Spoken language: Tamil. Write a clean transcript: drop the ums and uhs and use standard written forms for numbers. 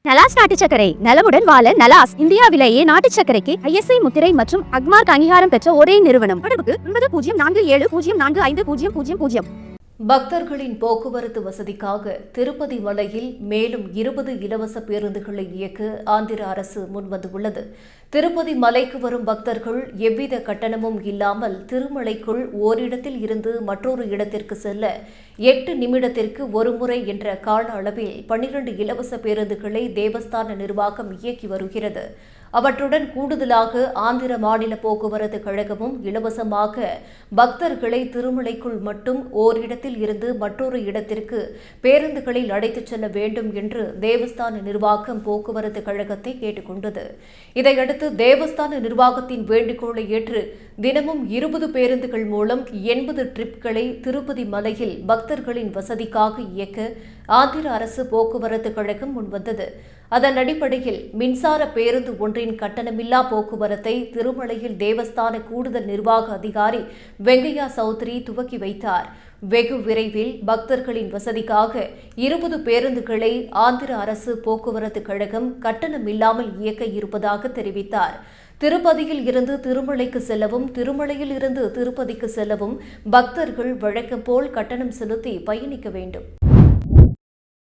நலாஸ் நாட்டு சர்க்கரை நலமுடன் வாழ நலாஸ் இந்தியாவிலேயே நாட்டு சர்க்கரைக்கு ISI முத்திரை மற்றும் அக்மார்க் அங்கீகாரம் பெற்ற ஒரே நிறுவனம். தொடர்புக்கு 9047045000. பக்தர்களின் போக்குவரத்து வசதிக்காக திருப்பதி மலையில் மேலும் 20 இலவச பேருந்துகளை இயக்க ஆந்திர அரசு முன்வந்துள்ளது. திருப்பதி மலைக்கு வரும் பக்தர்கள் எவ்வித கட்டணமும் இல்லாமல் திருமலைக்குள் ஓரிடத்தில் இருந்து மற்றொரு இடத்திற்கு செல்ல 8 நிமிடத்திற்கு ஒருமுறை என்ற கால அளவில் 12 இலவச பேருந்துகளை தேவஸ்தான நிர்வாகம் இயக்கி வருகிறது. அவற்றுடன் கூடுதலாக ஆந்திர மாநில போக்குவரத்து கழகமும் இலவசமாக பக்தர்களை திருமலைக்குள் மட்டும் ஓரிடத்தில் இருந்து மற்றொரு இடத்திற்கு பேருந்துகளில் அழைத்துச் செல்ல வேண்டும் என்று தேவஸ்தான நிர்வாகம் போக்குவரத்து கழகத்தை கேட்டுக் கொண்டது. இதையடுத்து தேவஸ்தான நிர்வாகத்தின் வேண்டுகோளை ஏற்று தினமும் 20 பேருந்துகள் மூலம் 80 ட்ரிப்களை திருப்பதி மலையில் பக்தர்களின் வசதிக்காக இயக்க ஆந்திர அரசு போக்குவரத்து கழகம் முன்வந்தது. அதன் அடிப்படையில் மின்சார பேருந்து ஒன்றின் கட்டணமில்லா போக்குவரத்தை திருமலையில் தேவஸ்தான கூடுதல் நிர்வாக அதிகாரி வெங்கையா சௌத்ரி துவக்கி வைத்தார். வெகு விரைவில் பக்தர்களின் வசதிக்காக 20 பேருந்துகளை ஆந்திர அரசு போக்குவரத்து கழகம் கட்டணமில்லாமல் இயக்க இருப்பதாக தெரிவித்தார். திருப்பதியில் இருந்து திருமலைக்கு செல்லவும் திருமலையில் இருந்து திருப்பதிக்கு செல்லவும் பக்தர்கள் வழக்கம் போல் கட்டணம் செலுத்தி பயணிக்க வேண்டும்.